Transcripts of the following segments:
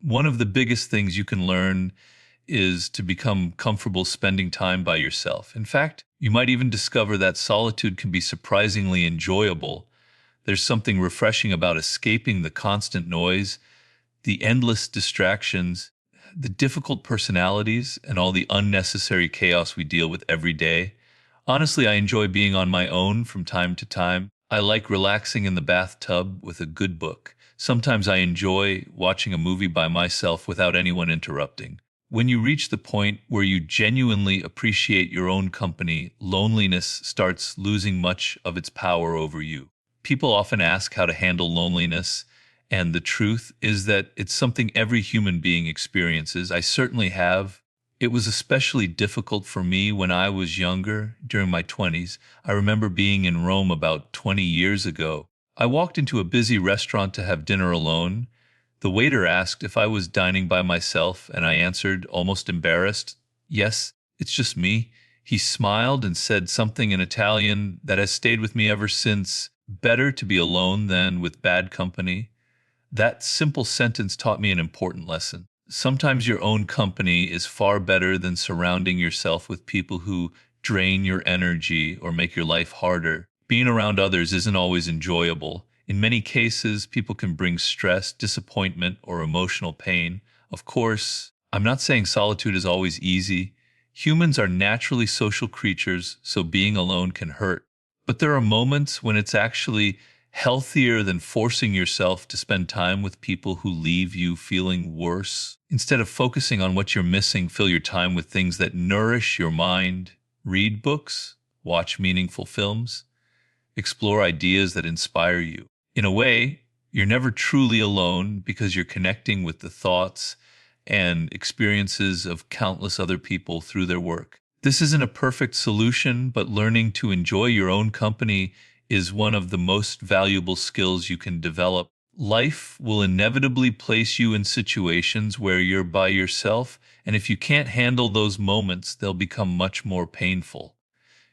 One of the biggest things you can learn is to become comfortable spending time by yourself. In fact, you might even discover that solitude can be surprisingly enjoyable. There's something refreshing about escaping the constant noise, the endless distractions, the difficult personalities, and all the unnecessary chaos we deal with every day. Honestly, I enjoy being on my own from time to time. I like relaxing in the bathtub with a good book. Sometimes I enjoy watching a movie by myself without anyone interrupting. When you reach the point where you genuinely appreciate your own company, loneliness starts losing much of its power over you. People often ask how to handle loneliness, and the truth is that it's something every human being experiences. I certainly have. It was especially difficult for me when I was younger, during my 20s. I remember being in Rome about 20 years ago. I walked into a busy restaurant to have dinner alone. The waiter asked if I was dining by myself, and I answered, almost embarrassed, "Yes, it's just me." He smiled and said something in Italian that has stayed with me ever since: better to be alone than with bad company. That simple sentence taught me an important lesson. Sometimes your own company is far better than surrounding yourself with people who drain your energy or make your life harder. Being around others isn't always enjoyable. In many cases, people can bring stress, disappointment, or emotional pain. Of course, I'm not saying solitude is always easy. Humans are naturally social creatures, so being alone can hurt. But there are moments when it's actually healthier than forcing yourself to spend time with people who leave you feeling worse. Instead of focusing on what you're missing, fill your time with things that nourish your mind. Read books, watch meaningful films, explore ideas that inspire you. In a way, you're never truly alone because you're connecting with the thoughts and experiences of countless other people through their work. This isn't a perfect solution, but learning to enjoy your own company is one of the most valuable skills you can develop. Life will inevitably place you in situations where you're by yourself, and if you can't handle those moments, they'll become much more painful.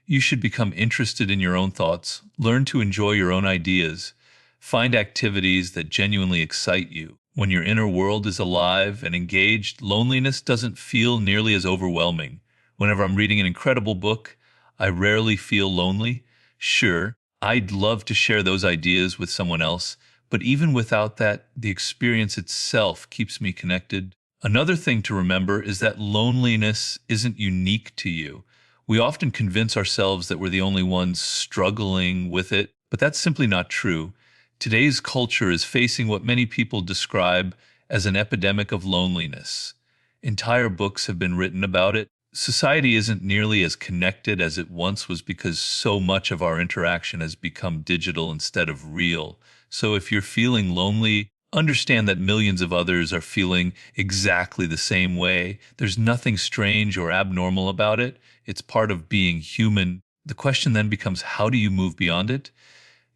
You should become interested in your own thoughts, learn to enjoy your own ideas, find activities that genuinely excite you. When your inner world is alive and engaged, loneliness doesn't feel nearly as overwhelming. Whenever I'm reading an incredible book, I rarely feel lonely. Sure, I'd love to share those ideas with someone else, but even without that, the experience itself keeps me connected. Another thing to remember is that loneliness isn't unique to you. We often convince ourselves that we're the only ones struggling with it, but that's simply not true. Today's culture is facing what many people describe as an epidemic of loneliness. Entire books have been written about it. Society isn't nearly as connected as it once was because so much of our interaction has become digital instead of real. So if you're feeling lonely, understand that millions of others are feeling exactly the same way. There's nothing strange or abnormal about it. It's part of being human. The question then becomes, how do you move beyond it?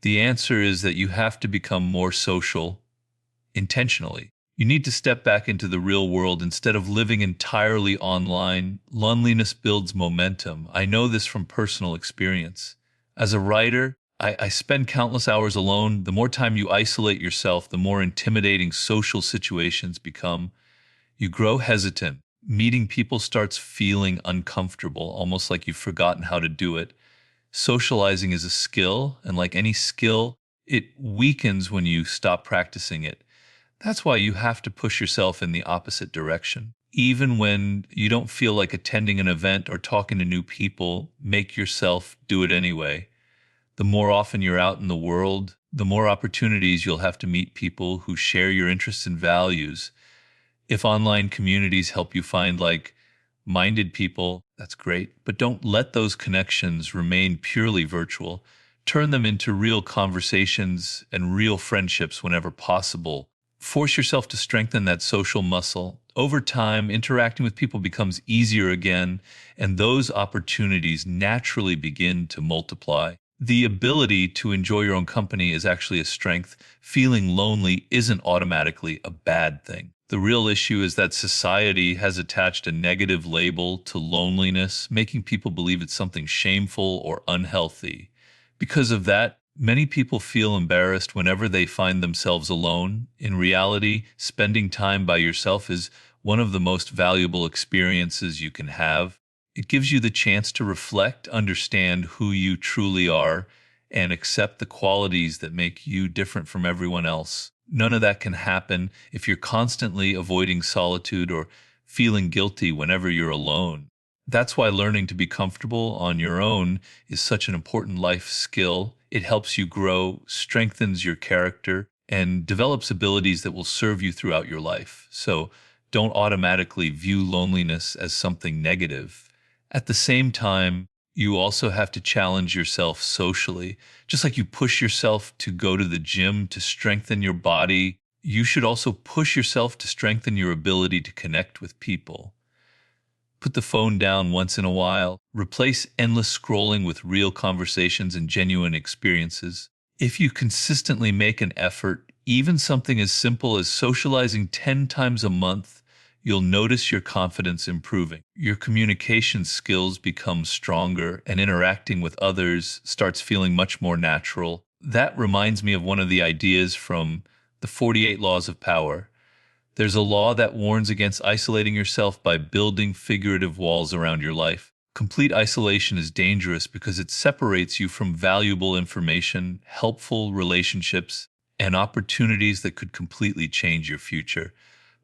The answer is that you have to become more social intentionally. You need to step back into the real world instead of living entirely online. Loneliness builds momentum. I know this from personal experience. As a writer, I spend countless hours alone. The more time you isolate yourself, the more intimidating social situations become. You grow hesitant. Meeting people starts feeling uncomfortable, almost like you've forgotten how to do it. Socializing is a skill, and like any skill, it weakens when you stop practicing it. That's why you have to push yourself in the opposite direction. Even when you don't feel like attending an event or talking to new people, make yourself do it anyway. The more often you're out in the world, the more opportunities you'll have to meet people who share your interests and values. If online communities help you find minded people, that's great. But don't let those connections remain purely virtual. Turn them into real conversations and real friendships whenever possible. Force yourself to strengthen that social muscle. Over time, interacting with people becomes easier again, and those opportunities naturally begin to multiply. The ability to enjoy your own company is actually a strength. Feeling lonely isn't automatically a bad thing. The real issue is that society has attached a negative label to loneliness, making people believe it's something shameful or unhealthy. Because of that, Many people feel embarrassed whenever they find themselves alone. In reality, spending time by yourself is one of the most valuable experiences you can have. It gives you the chance to reflect, understand who you truly are, and accept the qualities that make you different from everyone else. None of that can happen if you're constantly avoiding solitude or feeling guilty whenever you're alone. That's why learning to be comfortable on your own is such an important life skill. It helps you grow, strengthens your character, and develops abilities that will serve you throughout your life. So don't automatically view loneliness as something negative. At the same time, you also have to challenge yourself socially. Just like you push yourself to go to the gym to strengthen your body, you should also push yourself to strengthen your ability to connect with people. Put the phone down once in a while. Replace endless scrolling with real conversations and genuine experiences. If you consistently make an effort, even something as simple as socializing 10 times a month, you'll notice your confidence improving. Your communication skills become stronger, and interacting with others starts feeling much more natural. That reminds me of one of the ideas from the 48 Laws of Power. There's a law that warns against isolating yourself by building figurative walls around your life. Complete isolation is dangerous because it separates you from valuable information, helpful relationships, and opportunities that could completely change your future.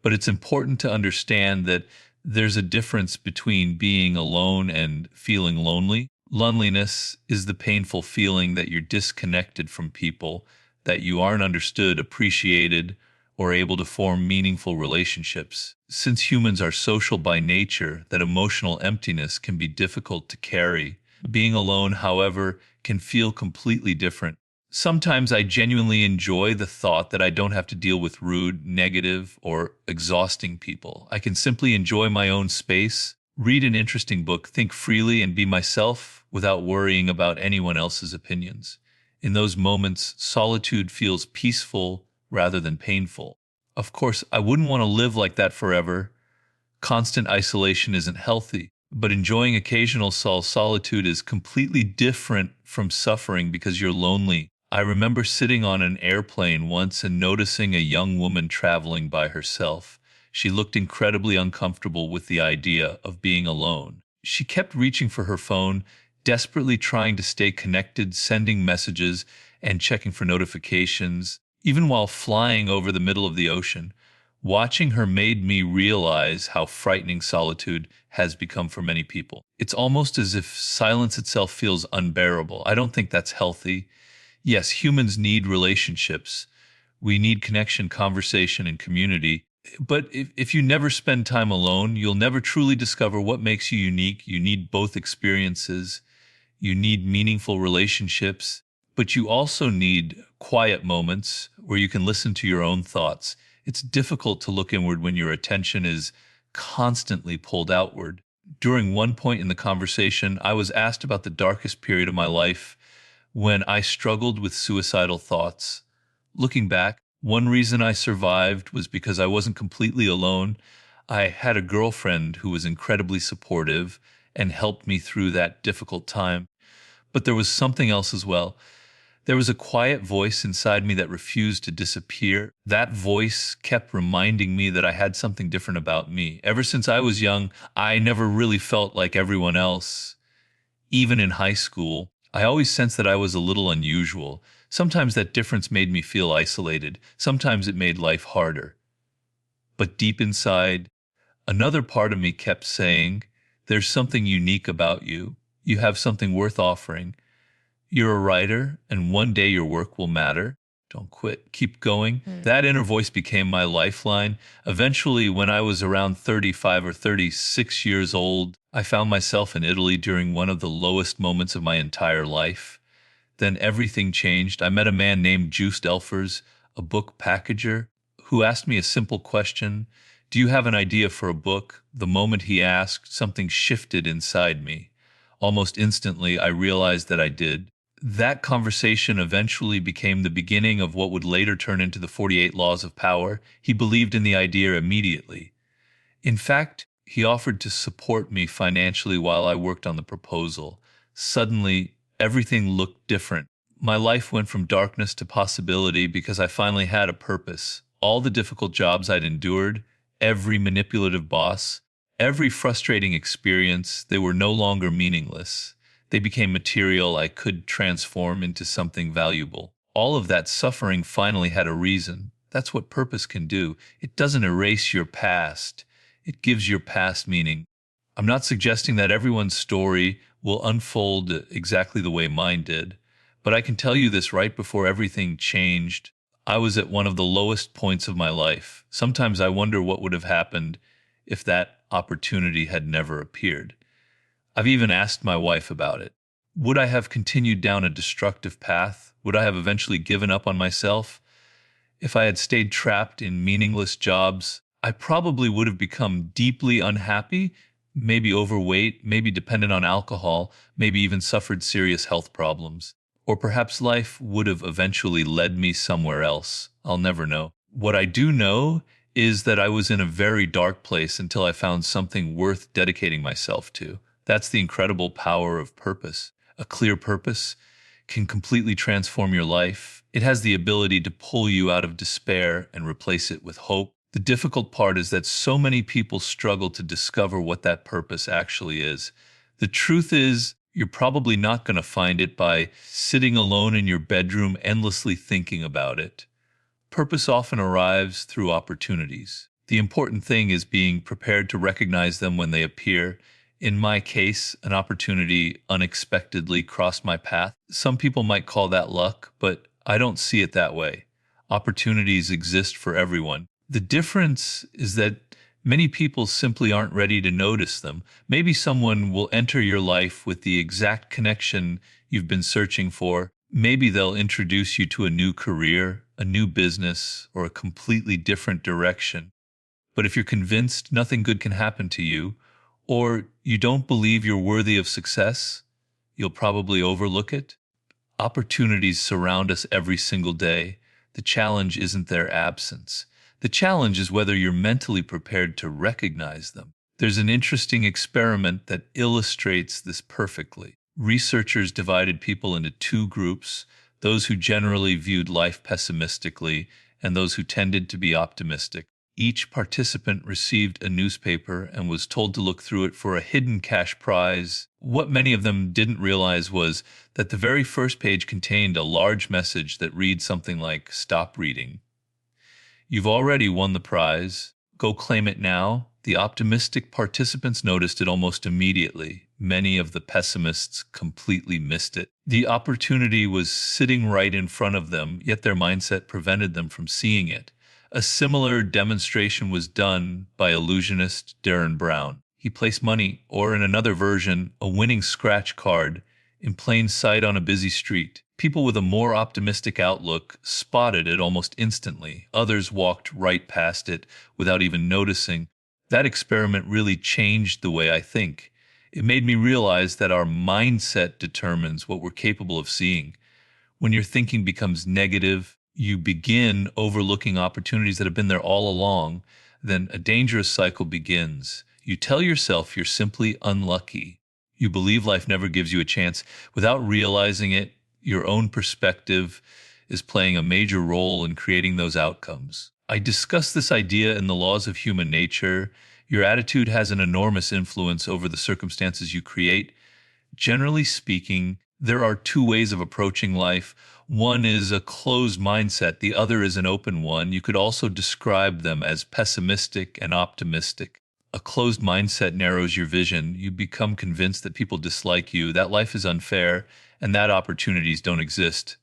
But it's important to understand that there's a difference between being alone and feeling lonely. Loneliness is the painful feeling that you're disconnected from people, that you aren't understood, appreciated, or able to form meaningful relationships. Since humans are social by nature, that emotional emptiness can be difficult to carry. Being alone, however, can feel completely different. Sometimes I genuinely enjoy the thought that I don't have to deal with rude, negative, or exhausting people. I can simply enjoy my own space, read an interesting book, think freely, and be myself without worrying about anyone else's opinions. In those moments, solitude feels peaceful rather than painful. Of course, I wouldn't want to live like that forever. Constant isolation isn't healthy, but enjoying occasional solitude is completely different from suffering because you're lonely. I remember sitting on an airplane once and noticing a young woman traveling by herself. She looked incredibly uncomfortable with the idea of being alone. She kept reaching for her phone, desperately trying to stay connected, sending messages and checking for notifications, even while flying over the middle of the ocean. Watching her made me realize how frightening solitude has become for many people. It's almost as if silence itself feels unbearable. I don't think that's healthy. Yes, humans need relationships. We need connection, conversation, and community. But if you never spend time alone, you'll never truly discover what makes you unique. You need both experiences. You need meaningful relationships, but you also need quiet moments where you can listen to your own thoughts. It's difficult to look inward when your attention is constantly pulled outward. During one point in the conversation, I was asked about the darkest period of my life when I struggled with suicidal thoughts. Looking back, one reason I survived was because I wasn't completely alone. I had a girlfriend who was incredibly supportive and helped me through that difficult time. But there was something else as well. There was a quiet voice inside me that refused to disappear. That voice kept reminding me that I had something different about me. Ever since I was young, I never really felt like everyone else. Even in high school, I always sensed that I was a little unusual. Sometimes that difference made me feel isolated. Sometimes it made life harder. But deep inside, another part of me kept saying, there's something unique about you. You have something worth offering. You're a writer, and one day your work will matter. Don't quit. Keep going. That inner voice became my lifeline. Eventually, when I was around 35 or 36 years old, I found myself in Italy during one of the lowest moments of my entire life. Then everything changed. I met a man named Juice Delfers, a book packager, who asked me a simple question. Do you have an idea for a book? The moment he asked, something shifted inside me. Almost instantly, I realized that I did. That conversation eventually became the beginning of what would later turn into the 48 Laws of Power. He believed in the idea immediately. In fact, he offered to support me financially while I worked on the proposal. Suddenly, everything looked different. My life went from darkness to possibility because I finally had a purpose. All the difficult jobs I'd endured, every manipulative boss, every frustrating experience, they were no longer meaningless. They became material I could transform into something valuable. All of that suffering finally had a reason. That's what purpose can do. It doesn't erase your past, it gives your past meaning. I'm not suggesting that everyone's story will unfold exactly the way mine did, but I can tell you this: right before everything changed, I was at one of the lowest points of my life. Sometimes I wonder what would have happened if that opportunity had never appeared. I've even asked my wife about it. Would I have continued down a destructive path? Would I have eventually given up on myself? If I had stayed trapped in meaningless jobs, I probably would have become deeply unhappy, maybe overweight, maybe dependent on alcohol, maybe even suffered serious health problems. Or perhaps life would have eventually led me somewhere else. I'll never know. What I do know is that I was in a very dark place until I found something worth dedicating myself to. That's the incredible power of purpose. A clear purpose can completely transform your life. It has the ability to pull you out of despair and replace it with hope. The difficult part is that so many people struggle to discover what that purpose actually is. The truth is, you're probably not going to find it by sitting alone in your bedroom endlessly thinking about it. Purpose often arrives through opportunities. The important thing is being prepared to recognize them when they appear. In my case, an opportunity unexpectedly crossed my path. Some people might call that luck, but I don't see it that way. Opportunities exist for everyone. The difference is that many people simply aren't ready to notice them. Maybe someone will enter your life with the exact connection you've been searching for. Maybe they'll introduce you to a new career, a new business, or a completely different direction. But if you're convinced nothing good can happen to you, or you don't believe you're worthy of success, you'll probably overlook it. Opportunities surround us every single day. The challenge isn't their absence. The challenge is whether you're mentally prepared to recognize them. There's an interesting experiment that illustrates this perfectly. Researchers divided people into two groups: those who generally viewed life pessimistically and those who tended to be optimistic. Each participant received a newspaper and was told to look through it for a hidden cash prize. What many of them didn't realize was that the very first page contained a large message that read something like, "Stop reading. You've already won the prize. Go claim it now." The optimistic participants noticed it almost immediately. Many of the pessimists completely missed it. The opportunity was sitting right in front of them, yet their mindset prevented them from seeing it. A similar demonstration was done by illusionist Darren Brown. He placed money, or in another version, a winning scratch card, in plain sight on a busy street. People with a more optimistic outlook spotted it almost instantly. Others walked right past it without even noticing. That experiment really changed the way I think. It made me realize that our mindset determines what we're capable of seeing. When your thinking becomes negative, you begin overlooking opportunities that have been there all along. Then a dangerous cycle begins. You tell yourself you're simply unlucky. You believe life never gives you a chance. Without realizing it, your own perspective is playing a major role in creating those outcomes. I discuss this idea in The Laws of Human Nature. Your attitude has an enormous influence over the circumstances you create. Generally speaking, there are two ways of approaching life. One is a closed mindset, the other is an open one. You could also describe them as pessimistic and optimistic. A closed mindset narrows your vision. You become convinced that people dislike you, that life is unfair, and that opportunities don't exist.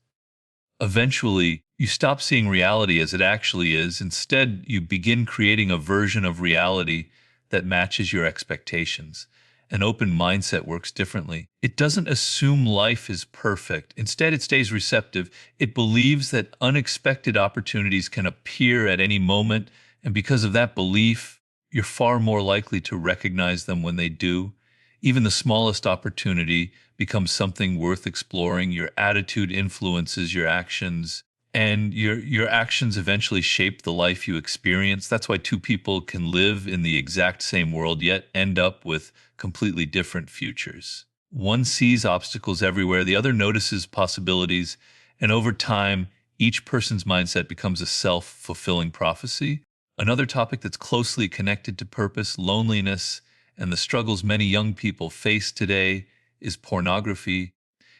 Eventually, you stop seeing reality as it actually is. Instead, you begin creating a version of reality that matches your expectations. An open mindset works differently. It doesn't assume life is perfect. Instead, it stays receptive. It believes that unexpected opportunities can appear at any moment, and because of that belief, you're far more likely to recognize them when they do. Even the smallest opportunity becomes something worth exploring. Your attitude influences your actions, and your actions eventually shape the life you experience. That's why two people can live in the exact same world yet end up with completely different futures. One sees obstacles everywhere, the other notices possibilities, and over time, each person's mindset becomes a self fulfilling prophecy. Another topic that's closely connected to purpose, loneliness, and the struggles many young people face today is pornography.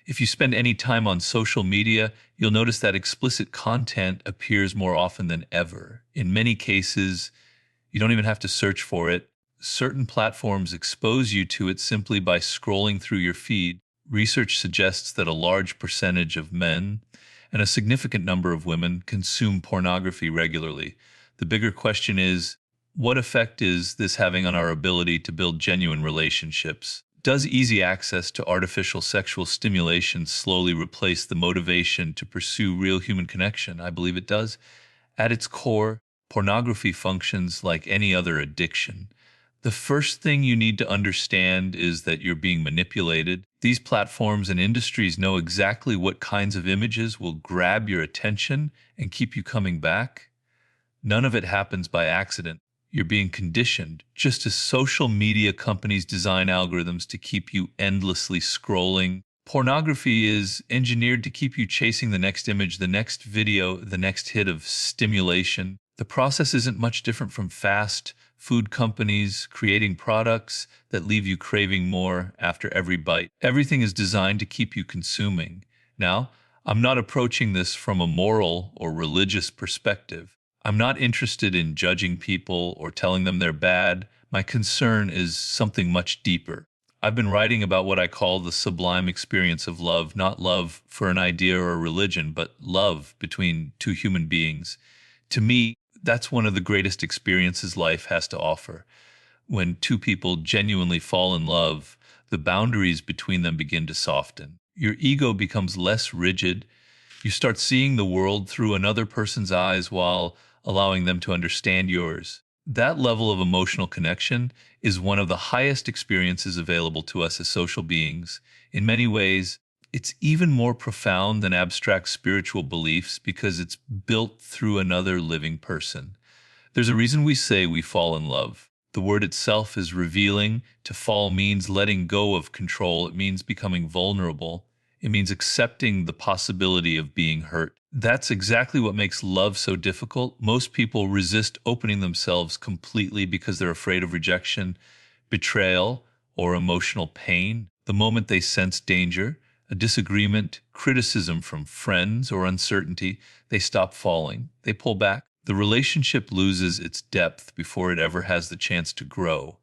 If you spend any time on social media, you'll notice that explicit content appears more often than ever. In many cases, you don't even have to search for it. Certain platforms expose you to it simply by scrolling through your feed. Research suggests that a large percentage of men and a significant number of women consume pornography regularly. The bigger question is, what effect is this having on our ability to build genuine relationships? Does easy access to artificial sexual stimulation slowly replace the motivation to pursue real human connection? I believe it does. At its core, pornography functions like any other addiction. The first thing you need to understand is that you're being manipulated. These platforms and industries know exactly what kinds of images will grab your attention and keep you coming back. None of it happens by accident. You're being conditioned, just as social media companies design algorithms to keep you endlessly scrolling. Pornography is engineered to keep you chasing the next image, the next video, the next hit of stimulation. The process isn't much different from fast food companies creating products that leave you craving more after every bite. Everything is designed to keep you consuming. Now, I'm not approaching this from a moral or religious perspective. I'm not interested in judging people or telling them they're bad. My concern is something much deeper. I've been writing about what I call the sublime experience of love, not love for an idea or a religion, but love between two human beings. To me, that's one of the greatest experiences life has to offer. When two people genuinely fall in love, the boundaries between them begin to soften. Your ego becomes less rigid. You start seeing the world through another person's eyes while allowing them to understand yours. That level of emotional connection is one of the highest experiences available to us as social beings. In many ways, it's even more profound than abstract spiritual beliefs because it's built through another living person. There's a reason we say we fall in love. The word itself is revealing. To fall means letting go of control. It means becoming vulnerable. It means accepting the possibility of being hurt. That's exactly what makes love so difficult. Most people resist opening themselves completely because they're afraid of rejection, betrayal, or emotional pain. The moment they sense danger, a disagreement, criticism from friends, or uncertainty, they stop falling. They pull back. The relationship loses its depth before it ever has the chance to grow.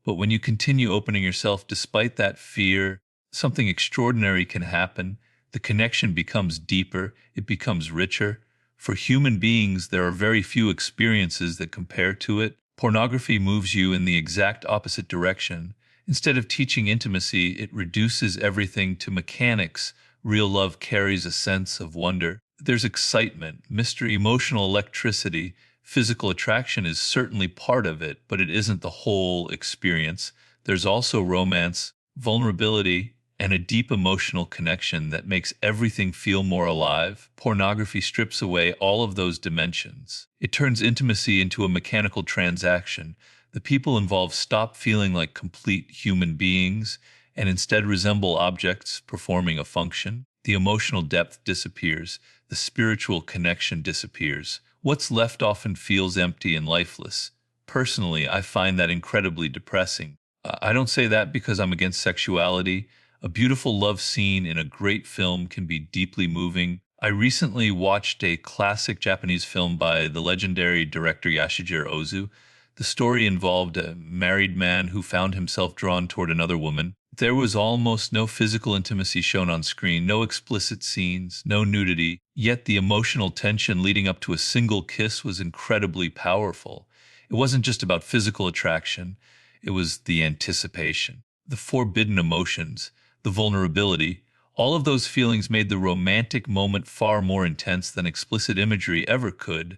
But when you continue opening yourself despite that fear, something extraordinary can happen. The connection becomes deeper, it becomes richer. For human beings, there are very few experiences that compare to it. Pornography moves you in the exact opposite direction. Instead of teaching intimacy, it reduces everything to mechanics. Real love carries a sense of wonder. There's excitement, mystery, emotional electricity. Physical attraction is certainly part of it, but it isn't the whole experience. There's also romance, vulnerability, and a deep emotional connection that makes everything feel more alive. Pornography strips away all of those dimensions. It turns intimacy into a mechanical transaction. The people involved stop feeling like complete human beings and instead resemble objects performing a function. The emotional depth disappears. The spiritual connection disappears. What's left often feels empty and lifeless. Personally, I find that incredibly depressing. I don't say that because I'm against sexuality. A beautiful love scene in a great film can be deeply moving. I recently watched a classic Japanese film by the legendary director Yasujiro Ozu. The story involved a married man who found himself drawn toward another woman. There was almost no physical intimacy shown on screen, no explicit scenes, no nudity, yet the emotional tension leading up to a single kiss was incredibly powerful. It wasn't just about physical attraction, it was the anticipation, the forbidden emotions, the vulnerability. All of those feelings made the romantic moment far more intense than explicit imagery ever could.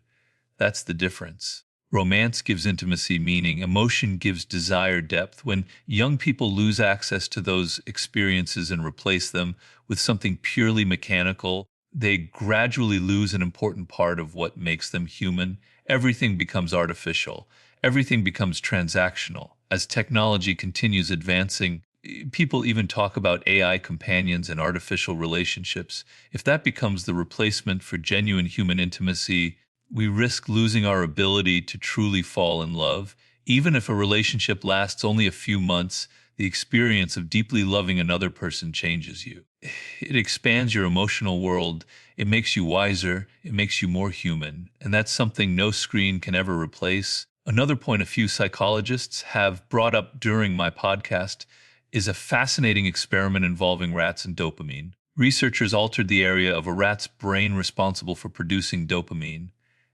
That's the difference. Romance gives intimacy meaning, emotion gives desire depth. When young people lose access to those experiences and replace them with something purely mechanical, they gradually lose an important part of what makes them human. Everything becomes artificial, everything becomes transactional. As technology continues advancing, People even talk about AI companions and artificial relationships. If that becomes the replacement for genuine human intimacy, we risk losing our ability to truly fall in love. Even if a relationship lasts only a few months, the experience of deeply loving another person changes you. It expands your emotional world. It makes you wiser. It makes you more human. And that's something no screen can ever replace. Another point a few psychologists have brought up during my podcast is a fascinating experiment involving rats and dopamine. Researchers altered the area of a rat's brain responsible for producing dopamine.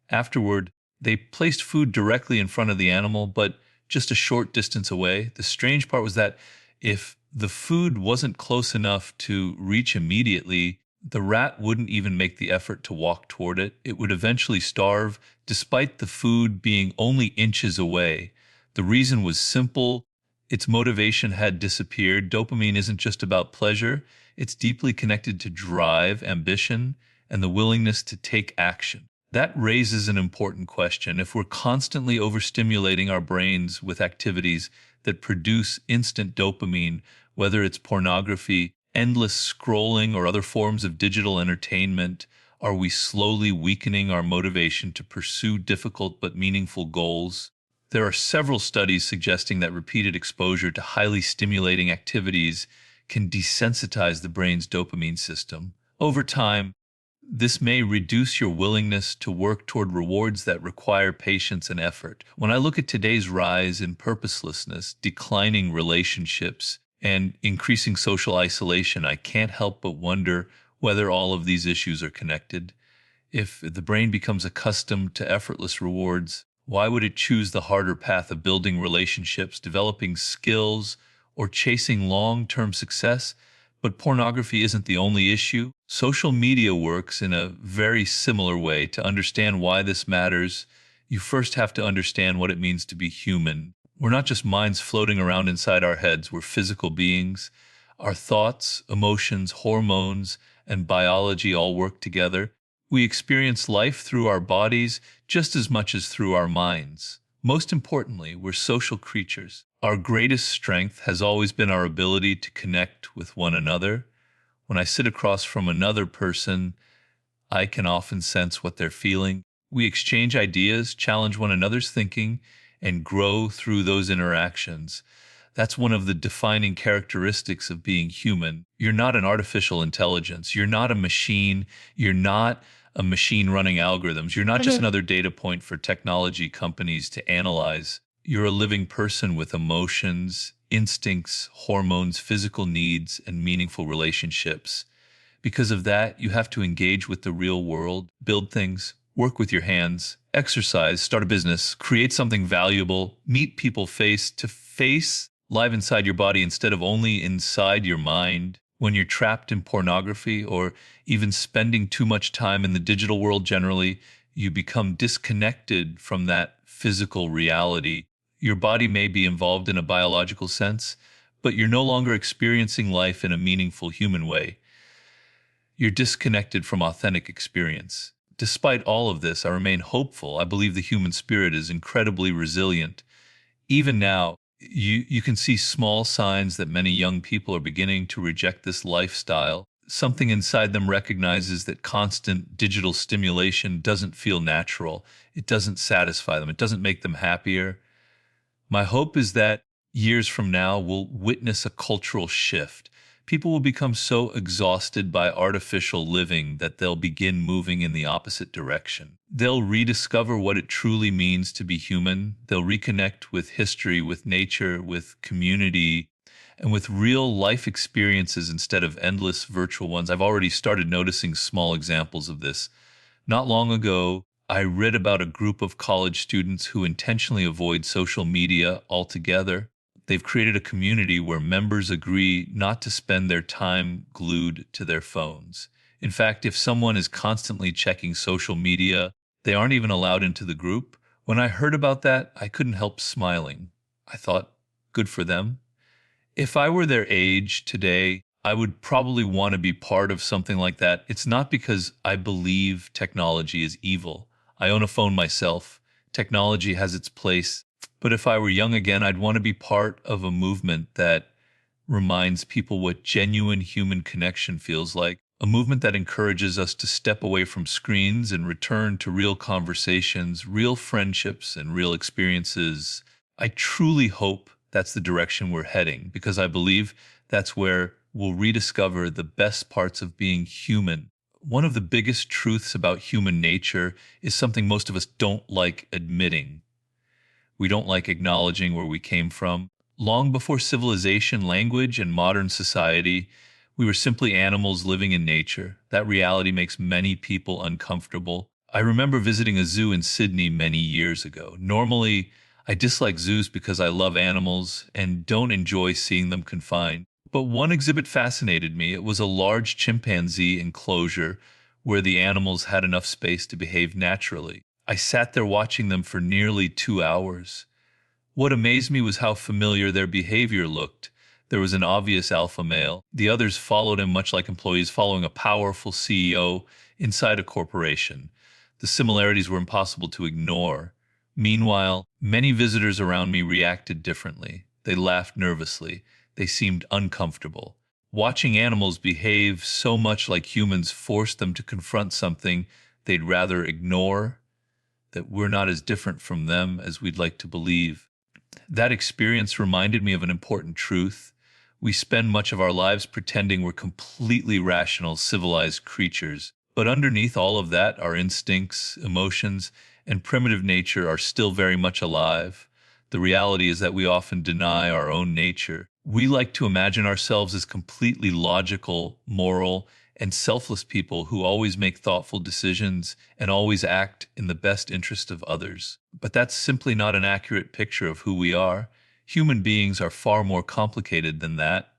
Afterward, they placed food directly in front of the animal, but just a short distance away. The strange part was that if the food wasn't close enough to reach immediately, the rat wouldn't even make the effort to walk toward it. It would eventually starve, despite the food being only inches away. The reason was simple: its motivation had disappeared. Dopamine isn't just about pleasure, it's deeply connected to drive, ambition, and the willingness to take action. That raises an important question. If we're constantly overstimulating our brains with activities that produce instant dopamine, whether it's pornography, endless scrolling, or other forms of digital entertainment, are we slowly weakening our motivation to pursue difficult but meaningful goals? There are several studies suggesting that repeated exposure to highly stimulating activities can desensitize the brain's dopamine system. Over time, this may reduce your willingness to work toward rewards that require patience and effort. When I look at today's rise in purposelessness, declining relationships, and increasing social isolation, I can't help but wonder whether all of these issues are connected. If the brain becomes accustomed to effortless rewards, why would it choose the harder path of building relationships, developing skills, or chasing long term success? But pornography isn't the only issue. Social media works in a very similar way. To understand why this matters, you first have to understand what it means to be human. We're not just minds floating around inside our heads, we're physical beings. Our thoughts, emotions, hormones, and biology all work together. We experience life through our bodies just as much as through our minds. Most importantly, we're social creatures. Our greatest strength has always been our ability to connect with one another. When I sit across from another person, I can often sense what they're feeling. We exchange ideas, challenge one another's thinking, and grow through those interactions. That's one of the defining characteristics of being human. You're not an artificial intelligence. You're not a machine. You're not a machine running algorithms. You're not just another data point for technology companies to analyze. You're a living person with emotions, instincts, hormones, physical needs, and meaningful relationships. Because of that, you have to engage with the real world, build things, work with your hands, exercise, start a business, create something valuable, meet people face to face, live inside your body instead of only inside your mind. When you're trapped in pornography or even spending too much time in the digital world generally, you become disconnected from that physical reality. Your body may be involved in a biological sense, but you're no longer experiencing life in a meaningful human way. You're disconnected from authentic experience. Despite all of this, I remain hopeful. I believe the human spirit is incredibly resilient. Even now, you can see small signs that many young people are beginning to reject this lifestyle. Something inside them recognizes that constant digital stimulation doesn't feel natural. It doesn't satisfy them. It doesn't make them happier. My hope is that years from now, we'll witness a cultural shift. People will become so exhausted by artificial living that they'll begin moving in the opposite direction. They'll rediscover what it truly means to be human. They'll reconnect with history, with nature, with community, and with real life experiences instead of endless virtual ones. I've already started noticing small examples of this. Not long ago, I read about a group of college students who intentionally avoid social media altogether. They've created a community where members agree not to spend their time glued to their phones. In fact, if someone is constantly checking social media, they aren't even allowed into the group. When I heard about that, I couldn't help smiling. I thought, good for them. If I were their age today, I would probably want to be part of something like that. It's not because I believe technology is evil. I own a phone myself. Technology has its place. But if I were young again, I'd want to be part of a movement that reminds people what genuine human connection feels like, a movement that encourages us to step away from screens and return to real conversations, real friendships, and real experiences. I truly hope that's the direction we're heading because I believe that's where we'll rediscover the best parts of being human. One of the biggest truths about human nature is something most of us don't like admitting. We don't like acknowledging where we came from. Long before civilization, language, and modern society, we were simply animals living in nature. That reality makes many people uncomfortable. I remember visiting a zoo in Sydney many years ago. Normally, I dislike zoos because I love animals and don't enjoy seeing them confined. But one exhibit fascinated me. It was a large chimpanzee enclosure where the animals had enough space to behave naturally. I sat there watching them for nearly 2 hours. What amazed me was how familiar their behavior looked. There was an obvious alpha male. The others followed him much like employees following a powerful CEO inside a corporation. The similarities were impossible to ignore. Meanwhile, many visitors around me reacted differently. They laughed nervously. They seemed uncomfortable. Watching animals behave so much like humans forced them to confront something they'd rather ignore, that we're not as different from them as we'd like to believe. That experience reminded me of an important truth. We spend much of our lives pretending we're completely rational, civilized creatures. But underneath all of that, our instincts, emotions, and primitive nature are still very much alive. The reality is that we often deny our own nature. We like to imagine ourselves as completely logical, moral, and selfless people who always make thoughtful decisions and always act in the best interest of others. But that's simply not an accurate picture of who we are. Human beings are far more complicated than that.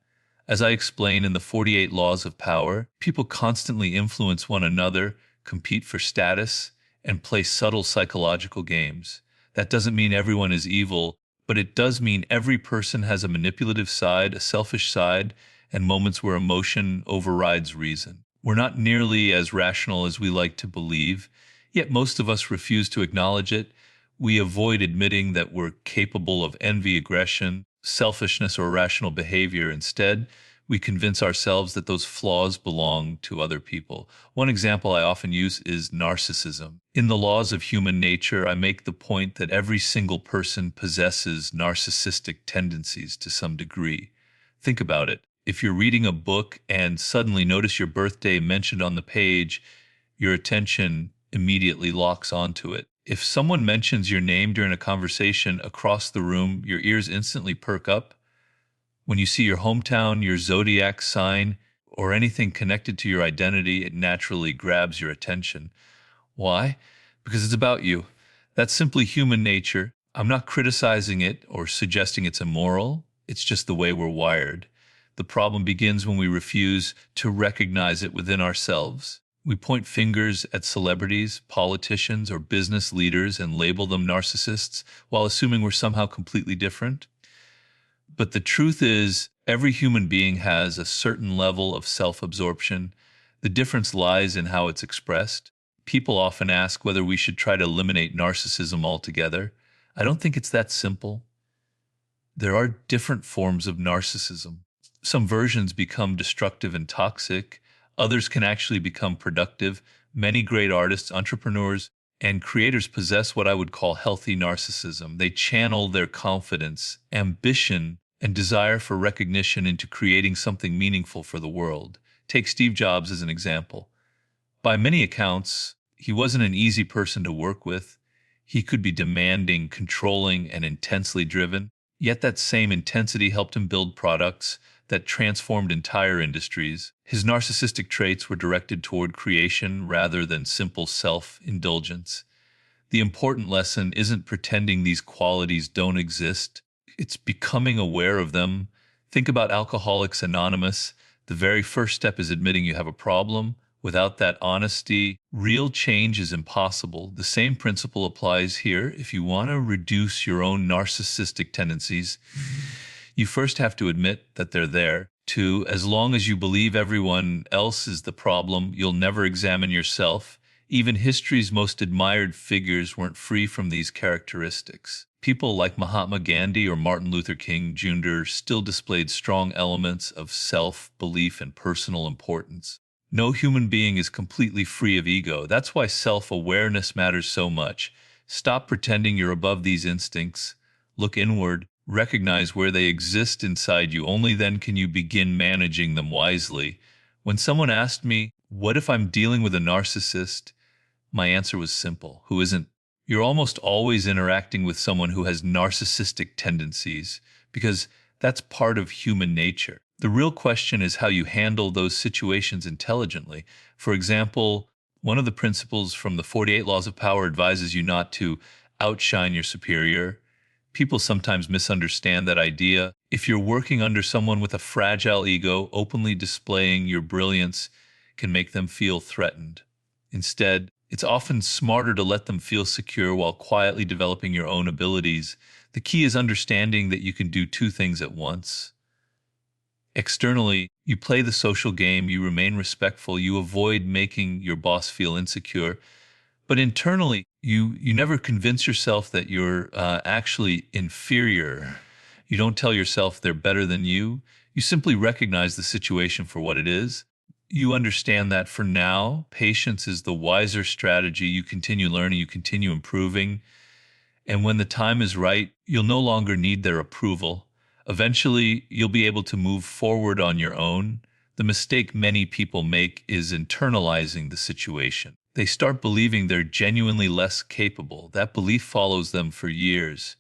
As I explain in the 48 Laws of Power, people constantly influence one another, compete for status, and play subtle psychological games. That doesn't mean everyone is evil, but it does mean every person has a manipulative side, a selfish side, and moments where emotion overrides reason. We're not nearly as rational as we like to believe, yet most of us refuse to acknowledge it. We avoid admitting that we're capable of envy, aggression, selfishness, or irrational behavior. Instead, we convince ourselves that those flaws belong to other people. One example I often use is narcissism. In the laws of human nature, I make the point that every single person possesses narcissistic tendencies to some degree. Think about it. If you're reading a book and suddenly notice your birthday mentioned on the page, your attention immediately locks onto it. If someone mentions your name during a conversation across the room, your ears instantly perk up. When you see your hometown, your zodiac sign, or anything connected to your identity, it naturally grabs your attention. Why? Because it's about you. That's simply human nature. I'm not criticizing it or suggesting it's immoral. It's just the way we're wired. The problem begins when we refuse to recognize it within ourselves. We point fingers at celebrities, politicians, or business leaders and label them narcissists while assuming we're somehow completely different. But the truth is, every human being has a certain level of self-absorption. The difference lies in how it's expressed. People often ask whether we should try to eliminate narcissism altogether. I don't think it's that simple. There are different forms of narcissism. Some versions become destructive and toxic. Others can actually become productive. Many great artists, entrepreneurs, and creators possess what I would call healthy narcissism. They channel their confidence, ambition, and desire for recognition into creating something meaningful for the world. Take Steve Jobs as an example. By many accounts, he wasn't an easy person to work with. He could be demanding, controlling, and intensely driven. Yet that same intensity helped him build products that transformed entire industries. His narcissistic traits were directed toward creation rather than simple self-indulgence. The important lesson isn't pretending these qualities don't exist. It's becoming aware of them. Think about Alcoholics Anonymous. The very first step is admitting you have a problem. Without that honesty, real change is impossible. The same principle applies here. If you want to reduce your own narcissistic tendencies, you first have to admit that they're there. Two, as long as you believe everyone else is the problem, you'll never examine yourself. Even history's most admired figures weren't free from these characteristics. People like Mahatma Gandhi or Martin Luther King Jr. still displayed strong elements of self-belief and personal importance. No human being is completely free of ego. That's why self-awareness matters so much. Stop pretending you're above these instincts. Look inward. Recognize where they exist inside you. Only then can you begin managing them wisely. When someone asked me, "What if I'm dealing with a narcissist?" my answer was simple. Who isn't? You're almost always interacting with someone who has narcissistic tendencies because that's part of human nature. The real question is how you handle those situations intelligently. For example, one of the principles from the 48 Laws of Power advises you not to outshine your superior. People sometimes misunderstand that idea. If you're working under someone with a fragile ego, openly displaying your brilliance can make them feel threatened. Instead, it's often smarter to let them feel secure while quietly developing your own abilities. The key is understanding that you can do two things at once. Externally, you play the social game, you remain respectful, you avoid making your boss feel insecure. But internally, you never convince yourself that you're actually inferior. You don't tell yourself they're better than you. You simply recognize the situation for what it is. You understand that for now, patience is the wiser strategy. You continue learning, you continue improving. And when the time is right, you'll no longer need their approval. Eventually, you'll be able to move forward on your own. The mistake many people make is internalizing the situation. They start believing they're genuinely less capable. That belief follows them for years.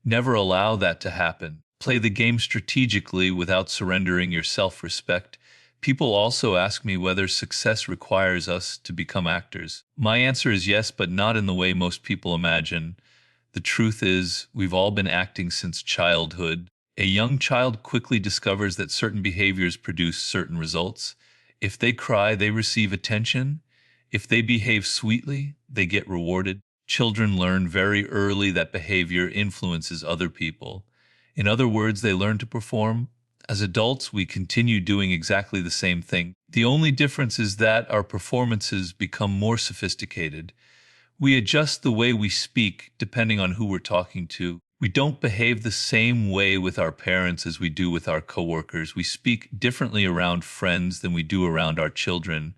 Never allow that to happen. Play the game strategically without surrendering your self-respect. People also ask me whether success requires us to become actors. My answer is yes, but not in the way most people imagine. The truth is, we've all been acting since childhood. A young child quickly discovers that certain behaviors produce certain results. If they cry, they receive attention. If they behave sweetly, they get rewarded. Children learn very early that behavior influences other people. In other words, they learn to perform. As adults, we continue doing exactly the same thing. The only difference is that our performances become more sophisticated. We adjust the way we speak depending on who we're talking to. We don't behave the same way with our parents as we do with our coworkers. We speak differently around friends than we do around our children.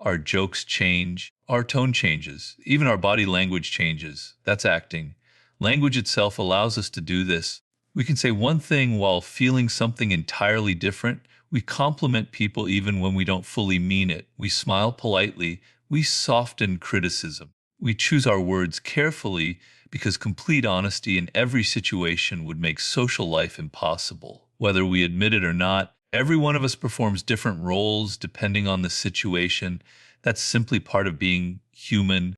Our jokes change, our tone changes, even our body language changes. That's acting. Language itself allows us to do this. We can say one thing while feeling something entirely different. We compliment people even when we don't fully mean it. We smile politely. We soften criticism. We choose our words carefully because complete honesty in every situation would make social life impossible. Whether we admit it or not, every one of us performs different roles depending on the situation. That's simply part of being human.